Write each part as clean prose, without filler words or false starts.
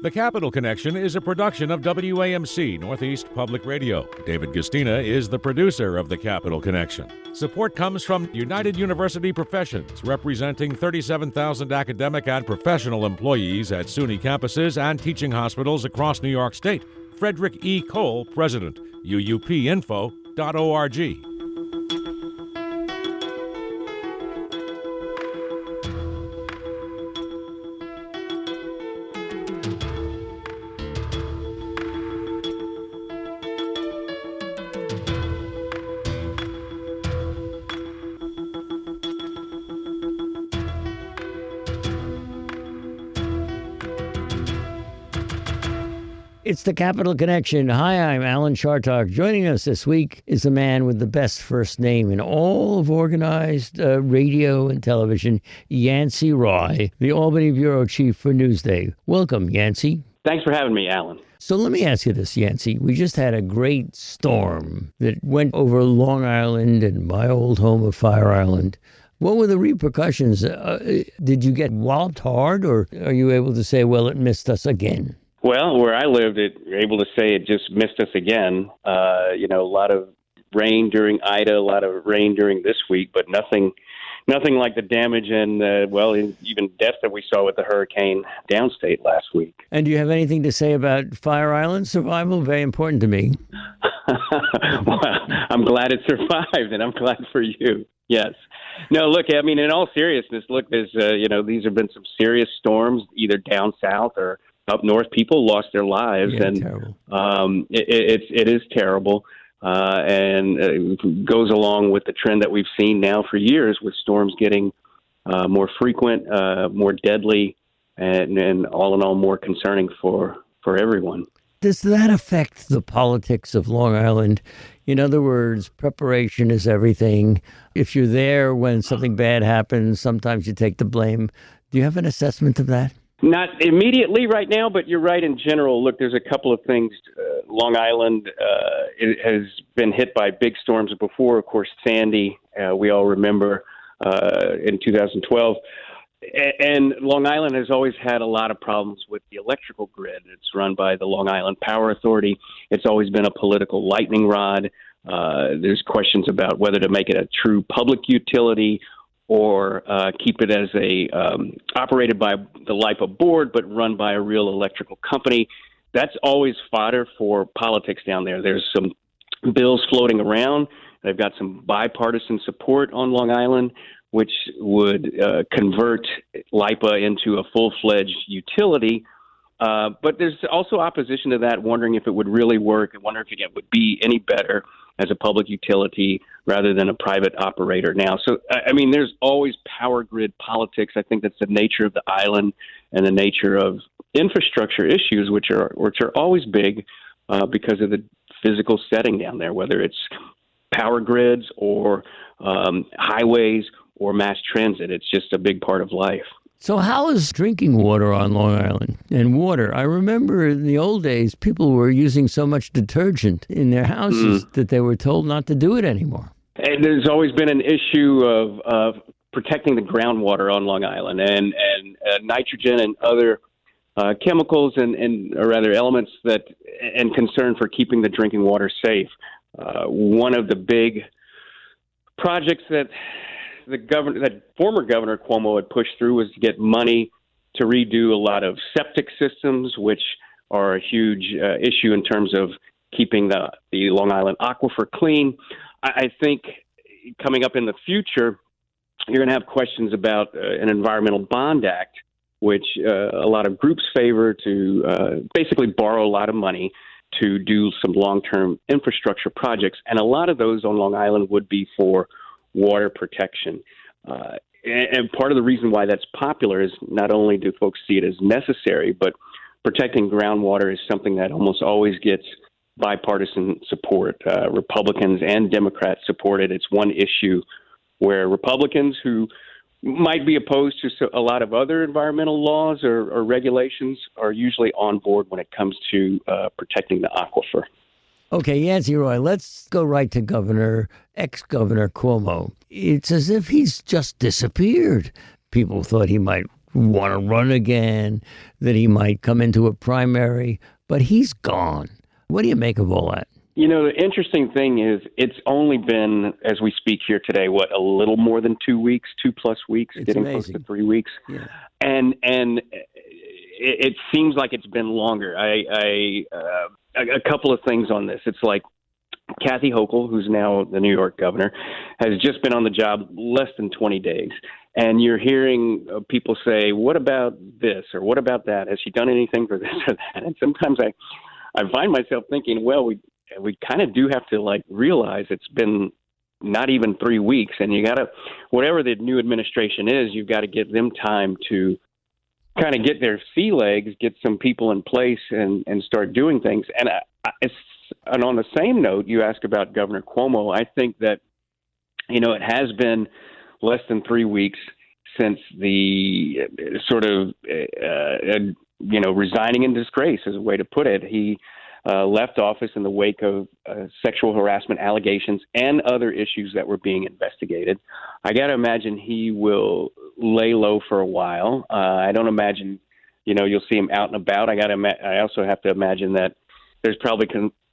The Capital Connection is a production of WAMC Northeast Public Radio. David Gustina is the producer of The Capital Connection. Support comes from United University Professions, representing 37,000 academic and professional employees at SUNY campuses and teaching hospitals across New York State. Frederick E. Cole, President, uupinfo.org. It's the Capital Connection. Hi, I'm Alan Chartock. Joining us this week is a man with the best first name in all of organized radio and television, Yancey Roy, the Albany Bureau Chief for Newsday. Welcome, Yancey. Thanks for having me, Alan. So let me ask you this, Yancey. We just had a great storm that went over Long Island and my old home of Fire Island. What were the repercussions? Did you get walloped hard, or are you able to say, well, it missed us again? Well, where I lived, you're able to say it just missed us again. A lot of rain during Ida, a lot of rain during this week, but nothing like the damage and, even death that we saw with the hurricane downstate last week. And do you have anything to say about Fire Island survival? Very important to me. Well, I'm glad it survived, and I'm glad for you. Yes. No, look, I mean, in all seriousness, there's, these have been some serious storms, either down south or up north. People lost their lives, and terrible. It is terrible, and it goes along with the trend that we've seen now for years, with storms getting more frequent, more deadly, and all in all more concerning for everyone. Does that affect the politics of Long Island? In other words, preparation is everything. If you're there when something bad happens, sometimes you take the blame. Do you have an assessment of that? Not immediately right now, but you're right in general. Look, there's a couple of things. Long Island it has been hit by big storms before. Of course, Sandy, we all remember in 2012. And Long Island has always had a lot of problems with the electrical grid. It's run by the Long Island Power Authority. It's always been a political lightning rod. There's questions about whether to make it a true public utility or keep it as operated by the LIPA board, but run by a real electrical company. That's always fodder for politics down there. There's some bills floating around. They've got some bipartisan support on Long Island, which would convert LIPA into a full-fledged utility. But there's also opposition to that, wondering if it would really work and wondering if it would be any better as a public utility rather than a private operator now. So, I mean, there's always power grid politics. I think that's the nature of the island and the nature of infrastructure issues, which are always big because of the physical setting down there, whether it's power grids or highways or mass transit. It's just a big part of life. So how is drinking water on Long Island? And water, I remember in the old days, people were using so much detergent in their houses that they were told not to do it anymore. And there's always been an issue of protecting the groundwater on Long Island, and nitrogen and other chemicals or rather elements and concern for keeping the drinking water safe. One of the big projects that former Governor Cuomo had pushed through was to get money to redo a lot of septic systems, which are a huge issue in terms of keeping the Long Island aquifer clean. I think coming up in the future, you're going to have questions about an Environmental Bond Act, which a lot of groups favor to basically borrow a lot of money to do some long-term infrastructure projects. And a lot of those on Long Island would be for water protection. And part of the reason why that's popular is not only do folks see it as necessary, but protecting groundwater is something that almost always gets bipartisan support. Republicans and Democrats support it. It's one issue where Republicans who might be opposed to a lot of other environmental laws or regulations are usually on board when it comes to protecting the aquifer. Okay, Yancey Roy, let's go right to ex-Governor Cuomo. It's as if he's just disappeared. People thought he might want to run again, that he might come into a primary, but he's gone. What do you make of all that? You know, the interesting thing is it's only been, as we speak here today, a little more than 2 weeks, 2+ weeks, it's getting amazing. close to 3 weeks. Yeah. And it seems like it's been longer. A couple of things on this. It's like Kathy Hochul, who's now the New York governor, has just been on the job less than 20 days. And you're hearing people say, what about this or what about that? Has she done anything for this or that? And sometimes I find myself thinking, well, we kind of do have to realize it's been not even 3 weeks, and you got to, whatever the new administration is, you've got to give them time to kind of get their sea legs, get some people in place, and start doing things. And on the same note, you asked about Governor Cuomo. I think that, it has been less than 3 weeks since the sort of, resigning in disgrace is a way to put it. He left office in the wake of sexual harassment allegations and other issues that were being investigated. I got to imagine he will lay low for a while. I don't imagine, you'll see him out and about. I also have to imagine that there's probably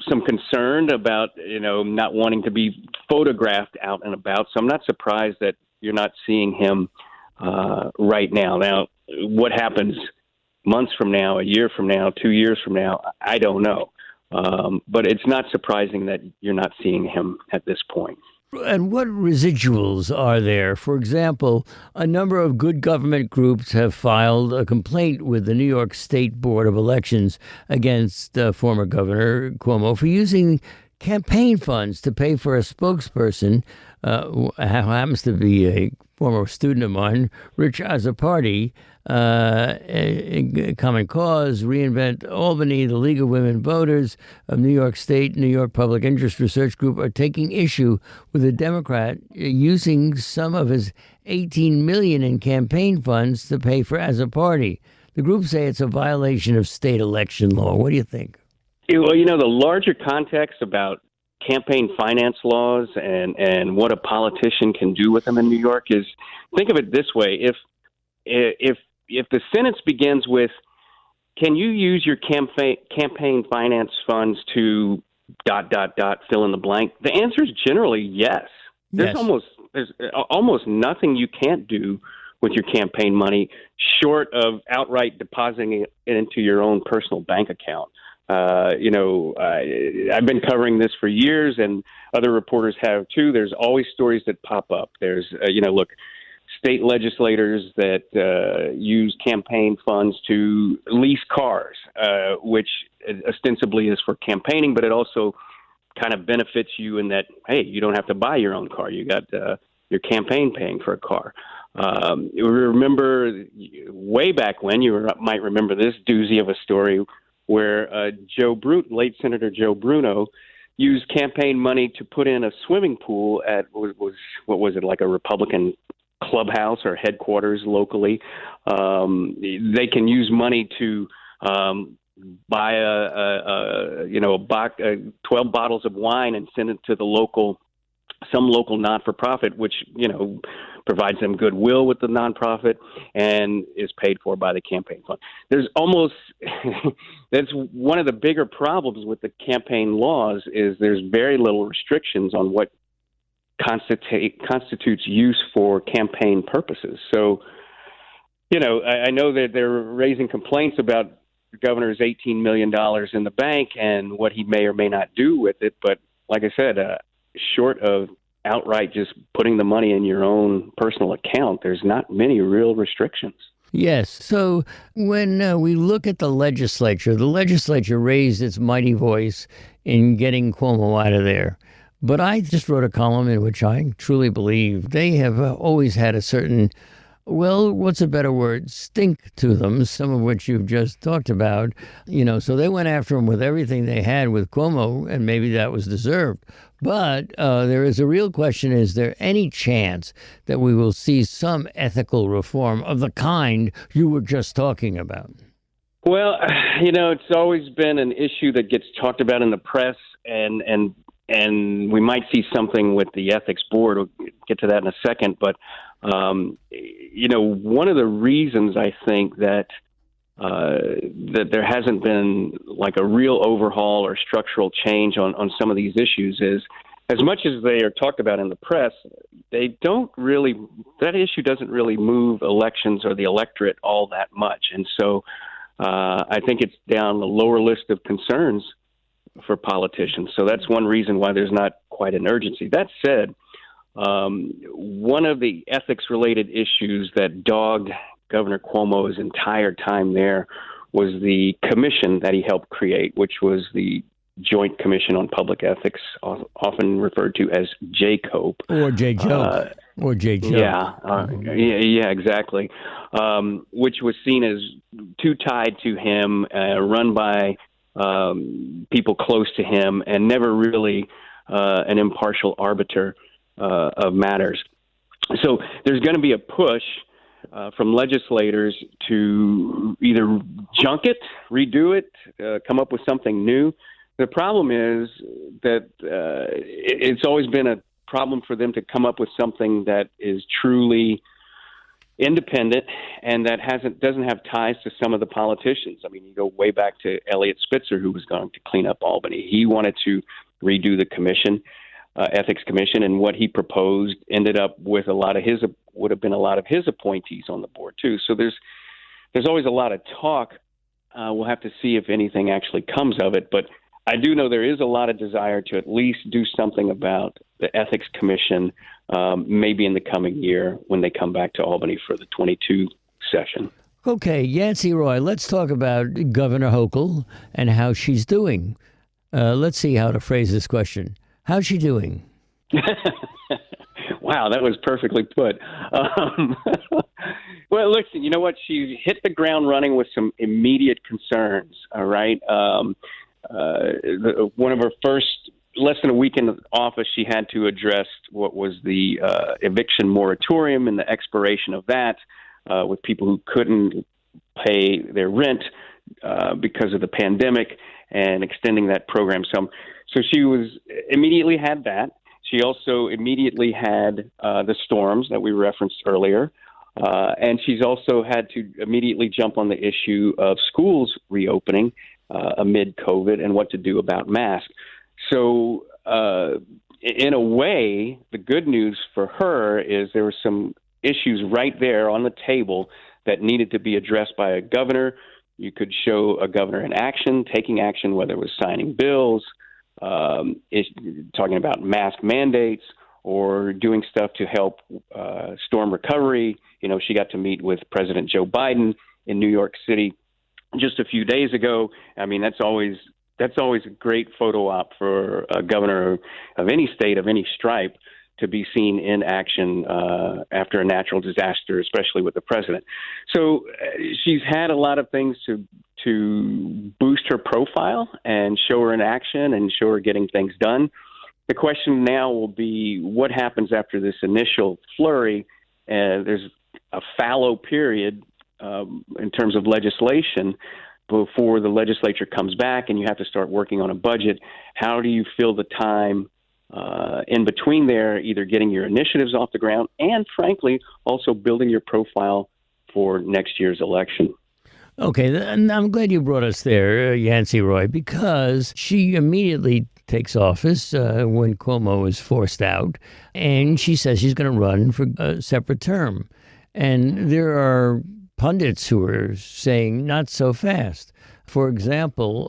some concern about, not wanting to be photographed out and about. So I'm not surprised that you're not seeing him right now. Now, what happens months from now, a year from now, 2 years from now, I don't know. But it's not surprising that you're not seeing him at this point. And what residuals are there? For example, a number of good government groups have filed a complaint with the New York State Board of Elections against former Governor Cuomo for using campaign funds to pay for a spokesperson who happens to be a former student of mine, Rich Azzopardi, Common Cause, Reinvent Albany, the League of Women Voters of New York State, New York Public Interest Research Group are taking issue with a Democrat using some of his $18 million in campaign funds to pay for Azzopardi. The group say it's a violation of state election law. What do you think? Well, the larger context about campaign finance laws and what a politician can do with them in New York is, think of it this way: if the sentence begins with, "Can you use your campaign finance funds to ... fill in the blank?" The answer is generally yes. There's almost nothing you can't do with your campaign money short of outright depositing it into your own personal bank account. I've been covering this for years, and other reporters have too. There's always stories that pop up. There's, state legislators that use campaign funds to lease cars, which ostensibly is for campaigning, but it also kind of benefits you in that, hey, you don't have to buy your own car. You got your campaign paying for a car. Remember way back when, might remember this doozy of a story where late Senator Joe Bruno used campaign money to put in a swimming pool at like a Republican clubhouse or headquarters locally. They can use money to buy 12 bottles of wine and send it to some local not-for-profit, which provides them goodwill with the nonprofit and is paid for by the campaign fund. There's almost that's one of the bigger problems with the campaign laws is there's very little restrictions on what constitutes use for campaign purposes. So, I know that they're raising complaints about the governor's $18 million in the bank and what he may or may not do with it. But like I said, short of outright just putting the money in your own personal account, there's not many real restrictions. Yes. So when we look at the legislature raised its mighty voice in getting Cuomo out of there. But I just wrote a column in which I truly believe they have always had a certain, well, what's a better word, stink to them, some of which you've just talked about. So they went after him with everything they had with Cuomo, and maybe that was deserved. But there is a real question, is there any chance that we will see some ethical reform of the kind you were just talking about? Well, it's always been an issue that gets talked about in the press, and and we might see something with the ethics board. We'll get to that in a second. But, one of the reasons I think that there hasn't been like a real overhaul or structural change on some of these issues is, as much as they are talked about in the press, that issue doesn't really move elections or the electorate all that much. And so I think it's down the lower list of concerns for politicians. So that's one reason why there's not quite an urgency. That said, one of the ethics-related issues that dogged Governor Cuomo's entire time there was the commission that he helped create, which was the Joint Commission on Public Ethics, often referred to as JCOPE. Or JJOPE. Or JJOPE. Yeah, exactly. Which was seen as too tied to him, run by people close to him, and never really an impartial arbiter of matters. So there's going to be a push from legislators to either junk it, redo it, come up with something new. The problem is that it's always been a problem for them to come up with something that is truly independent and that doesn't have ties to some of the politicians. I mean, you go way back to Eliot Spitzer, who was going to clean up Albany. He wanted to redo the commission, ethics commission, and what he proposed ended up with would have been a lot of his appointees on the board too. So there's always a lot of talk. We'll have to see if anything actually comes of it, but I do know there is a lot of desire to at least do something about the Ethics Commission, maybe in the coming year when they come back to Albany for the 22 session. Okay, Yancey Roy, let's talk about Governor Hochul and how she's doing. Let's see how to phrase this question. How's she doing? Wow, that was perfectly put. Well, listen, you know what? She hit the ground running with some immediate concerns, all right? One of her first, less than a week in office, she had to address what was the eviction moratorium and the expiration of that with people who couldn't pay their rent because of the pandemic and extending that program some. So she immediately had that. She also immediately had the storms that we referenced earlier. And she's also had to immediately jump on the issue of schools reopening amid COVID and what to do about masks. So in a way, the good news for her is there were some issues right there on the table that needed to be addressed by a governor. You could show a governor in action, taking action, whether it was signing bills, talking about mask mandates, or doing stuff to help storm recovery. You know, she got to meet with President Joe Biden in New York City just a few days ago. I mean, that's always a great photo op for a governor of any state, of any stripe, to be seen in action after a natural disaster, especially with the president. So she's had a lot of things to boost her profile and show her in action and show her getting things done. The question now will be what happens after this initial flurry. There's a fallow period in terms of legislation before the legislature comes back and you have to start working on a budget. How do you fill the time in between there, either getting your initiatives off the ground and, frankly, also building your profile for next year's election? Okay, and I'm glad you brought us there, Yancey Roy, because she immediately takes office when Cuomo is forced out, and she says she's going to run for a separate term. And there are pundits who are saying not so fast. For example,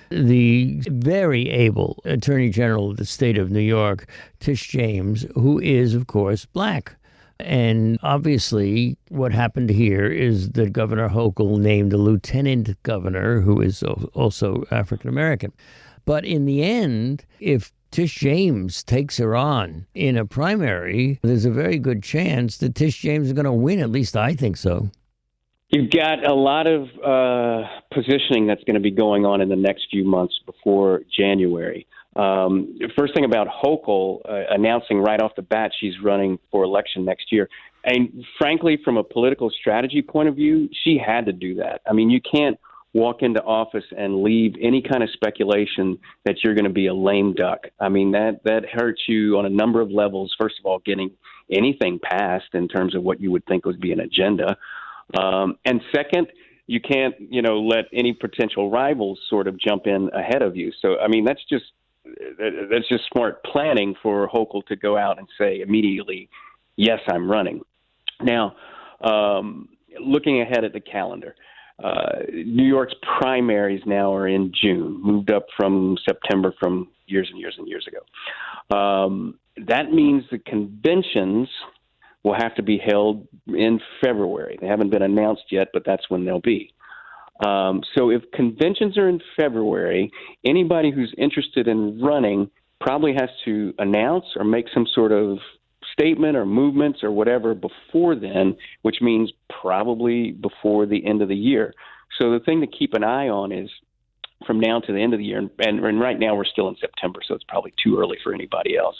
the very able Attorney General of the state of New York, Tish James, who is, of course, black. And obviously, what happened here is that Governor Hochul named a lieutenant governor who is also African-American. But in the end, if Tish James takes her on in a primary, there's a very good chance that Tish James is going to win. At least I think so. You've got a lot of positioning that's going to be going on in the next few months before January. First thing about Hochul announcing right off the bat she's running for election next year. And frankly, from a political strategy point of view, she had to do that. I mean, you can't walk into office and leave any kind of speculation that you're going to be a lame duck. I mean, that hurts you on a number of levels. First of all, getting anything passed in terms of what you would think would be an agenda. And second, you can't, let any potential rivals sort of jump in ahead of you. So, I mean, that's just smart planning for Hochul to go out and say immediately, yes, I'm running. Now, looking ahead at the calendar, New York's primaries now are in June, moved up from September from years and years and years ago. That means the conventions will have to be held in February. They haven't been announced yet, but that's when they'll be. So if conventions are in February, anybody who's interested in running probably has to announce or make some sort of statement or movements or whatever before then, which means probably before the end of the year. So the thing to keep an eye on is from now to the end of the year, and right now we're still in September, so it's probably too early for anybody else.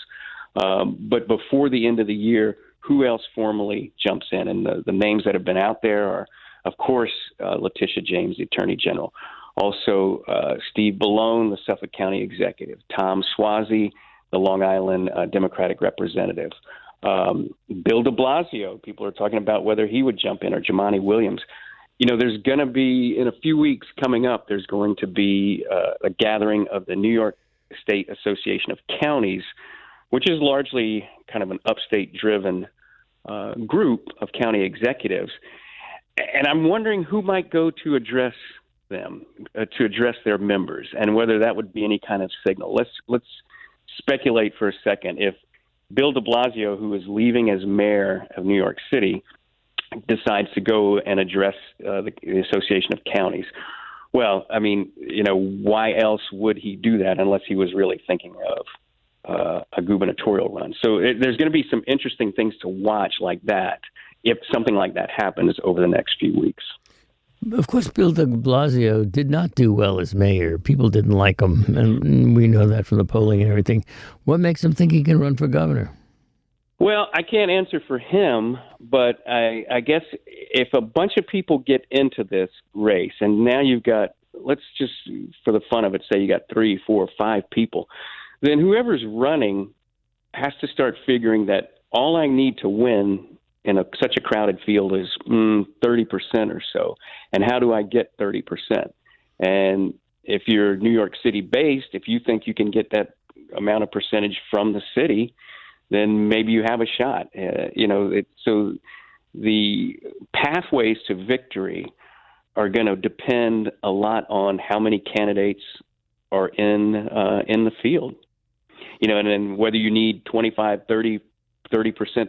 But before the end of the year, who else formally jumps in? And the names that have been out there are, of course, Letitia James, the Attorney General. Also, Steve Bellone, the Suffolk County Executive. Tom Suozzi, the Long Island Democratic Representative. Bill de Blasio, people are talking about whether he would jump in, or Jumaane Williams. There's going to be, in a few weeks coming up, there's going to be a gathering of the New York State Association of Counties, which is largely kind of an upstate-driven group of county executives. And I'm wondering who might go to address them, to address their members, and whether that would be any kind of signal. Let's speculate for a second. If Bill de Blasio, who is leaving as mayor of New York City, decides to go and address the Association of Counties, well, I mean, why else would he do that unless he was really thinking of a gubernatorial run? So there's going to be some interesting things to watch like that if something like that happens over the next few weeks. Of course, Bill de Blasio did not do well as mayor. People didn't like him, and we know that from the polling and everything. What makes him think he can run for governor? Well, I can't answer for him, but I guess if a bunch of people get into this race, and now you've got, let's just, for the fun of it, say you got 3, 4, 5 people, then whoever's running has to start figuring that all I need to win in such a crowded field is 30% or so. And how do I get 30%? And if you're New York City based, if you think you can get that amount of percentage from the city, then maybe you have a shot. So the pathways to victory are going to depend a lot on how many candidates are in the field. And then whether you need 25, 30%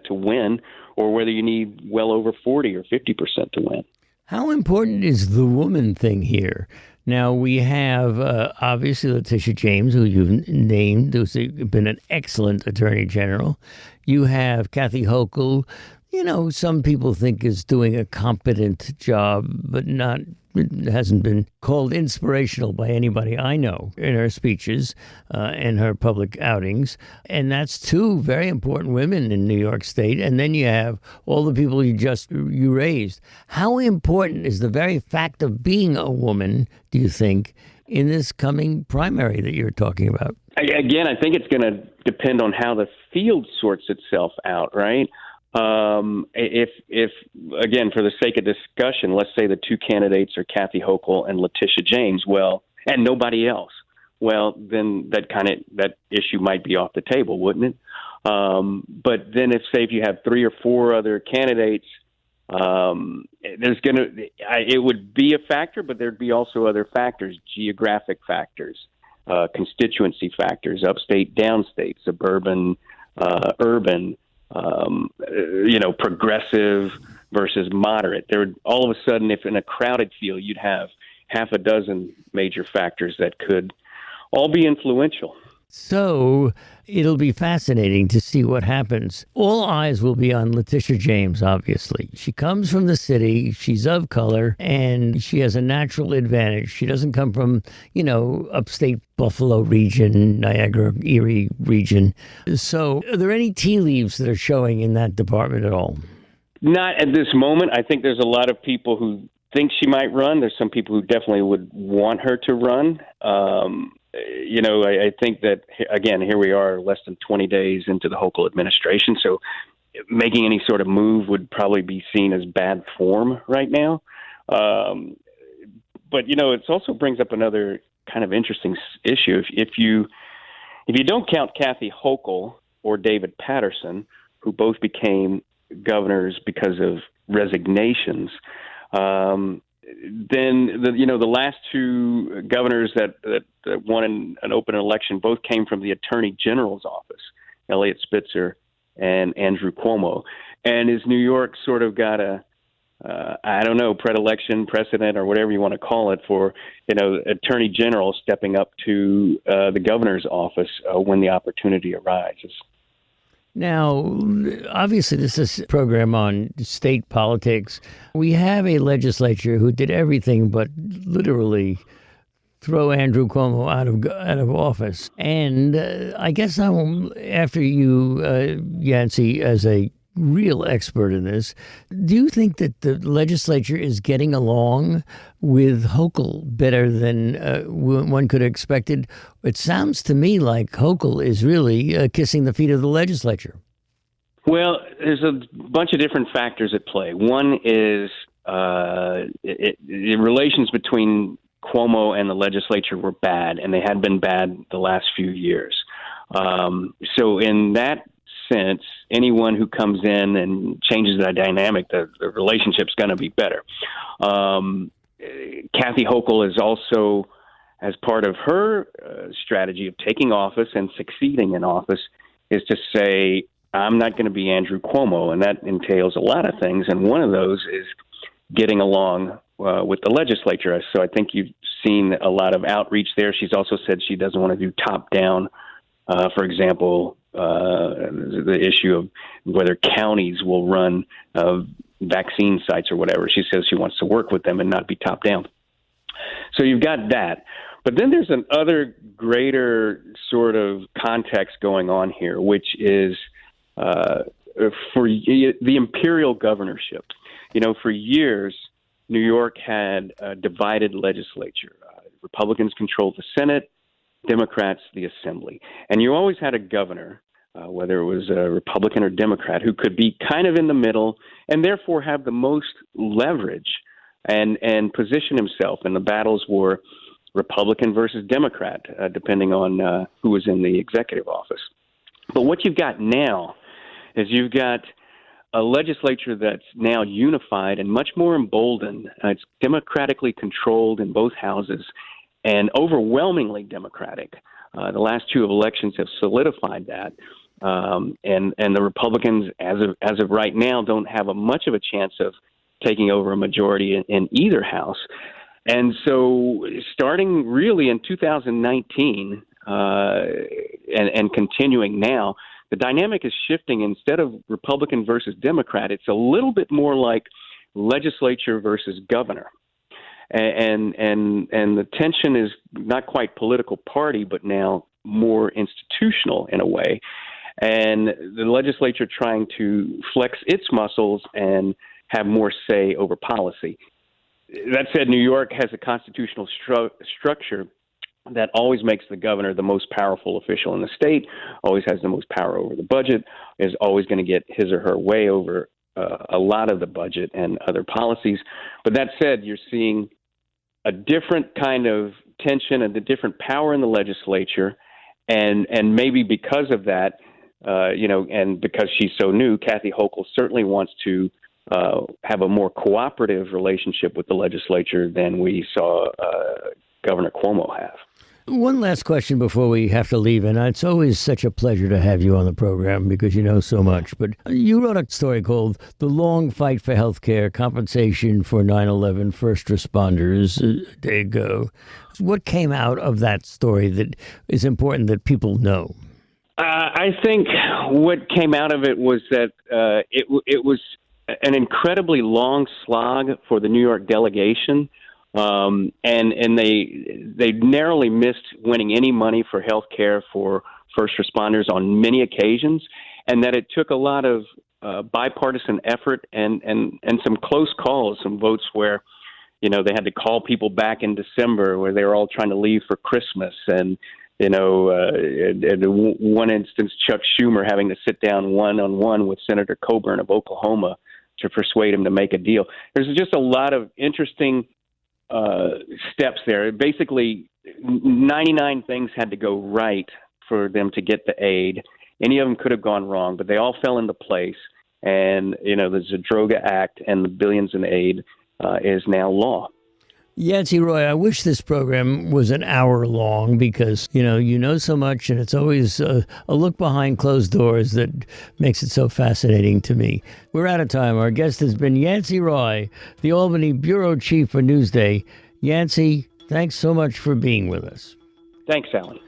to win, or whether you need well over 40 or 50% to win. How important is the woman thing here? Now, we have obviously Letitia James, who you've named, who's been an excellent attorney general. You have Kathy Hochul, some people think is doing a competent job, but hasn't been called inspirational by anybody I know in her speeches and her public outings. And that's 2 very important women in New York State. And then you have all the people you raised. How important is the very fact of being a woman, do you think, in this coming primary that you're talking about? Again, I think it's going to depend on how the field sorts itself out, right? If again, for the sake of discussion, let's say the 2 candidates are Kathy Hochul and Letitia James, and nobody else, well, then that issue might be off the table, wouldn't it? But then if you have 3 or 4 other candidates, it would be a factor, but there'd be also other factors, geographic factors, constituency factors, upstate, downstate, suburban, urban, progressive versus moderate. There would all of a sudden, if in a crowded field, you'd have half a dozen major factors that could all be influential. So it'll be fascinating to see what happens. All eyes will be on Letitia James, obviously. She comes from the city, she's of color, and she has a natural advantage. She doesn't come from, upstate Buffalo region, Niagara, Erie region. So are there any tea leaves that are showing in that department at all? Not at this moment. I think there's a lot of people who think she might run. There's some people who definitely would want her to run. I think that, again, here we are less than 20 days into the Hochul administration, so making any sort of move would probably be seen as bad form right now. But it also brings up another kind of interesting issue. If you don't count Kathy Hochul or David Patterson, who both became governors because of resignations, then the last two governors that won an open election both came from the Attorney General's office, Eliot Spitzer and Andrew Cuomo. And is New York sort of got a predilection, precedent, or whatever you want to call it, for Attorney General stepping up to the governor's office when the opportunity arises? Now, obviously, this is a program on state politics. We have a legislature who did everything but literally throw Andrew Cuomo out of office. And I guess I'm after you, Yancey, as a real expert in this. Do you think that the legislature is getting along with Hochul better than one could have expected? It sounds to me like Hochul is really kissing the feet of the legislature. Well, there's a bunch of different factors at play. One is the relations between Cuomo and the legislature were bad, and they had been bad the last few years. So in that sense, anyone who comes in and changes that dynamic, the relationship's going to be better. Kathy Hochul is also, as part of her strategy of taking office and succeeding in office, is to say, I'm not going to be Andrew Cuomo, and that entails a lot of things, and one of those is getting along with the legislature. So I think you've seen a lot of outreach there. She's also said she doesn't want to do top-down, for example, the issue of whether counties will run vaccine sites or whatever. She says she wants to work with them and not be top down. So you've got that. But then there's another greater sort of context going on here, which is for the Imperial Governorship. For years, New York had a divided legislature. Republicans controlled the Senate, Democrats the Assembly. And you always had a governor, whether it was a Republican or Democrat, who could be kind of in the middle and therefore have the most leverage and position himself. And the battles were Republican versus Democrat, depending on who was in the executive office. But what you've got now is you've got a legislature that's now unified and much more emboldened. It's democratically controlled in both houses and overwhelmingly Democratic. The last two elections have solidified that. And the Republicans, as of right now, don't have much of a chance of taking over a majority in either house. And so starting really in 2019 and continuing now, the dynamic is shifting. Instead of Republican versus Democrat, it's a little bit more like legislature versus governor. And the tension is not quite political party, but now more institutional in a way. And the legislature trying to flex its muscles and have more say over policy. That said, New York has a constitutional structure that always makes the governor the most powerful official in the state, always has the most power over the budget, is always going to get his or her way over a lot of the budget and other policies. But that said, you're seeing a different kind of tension and a different power in the legislature. And maybe because of that, and because she's so new, Kathy Hochul certainly wants to have a more cooperative relationship with the legislature than we saw Governor Cuomo have. One last question before we have to leave, and it's always such a pleasure to have you on the program because you know so much. But you wrote a story called The Long Fight for Healthcare, Compensation for 9/11 First Responders a day ago. What came out of that story that is important that people know? I think what came out of it was that it was an incredibly long slog for the New York delegation. And they narrowly missed winning any money for health care for first responders on many occasions, and that it took a lot of bipartisan effort and some close calls, some votes where They had to call people back in December where they were all trying to leave for Christmas. And, in one instance, Chuck Schumer having to sit down one-on-one with Senator Coburn of Oklahoma to persuade him to make a deal. There's just a lot of interesting steps there. Basically, 99 things had to go right for them to get the aid. Any of them could have gone wrong, but they all fell into place. And, the Zadroga Act and the billions in aid is now law. Yancey Roy, I wish this program was an hour long because, you know so much, and it's always a look behind closed doors that makes it so fascinating to me. We're out of time. Our guest has been Yancey Roy, the Albany Bureau Chief for Newsday. Yancey, thanks so much for being with us. Thanks, Alan.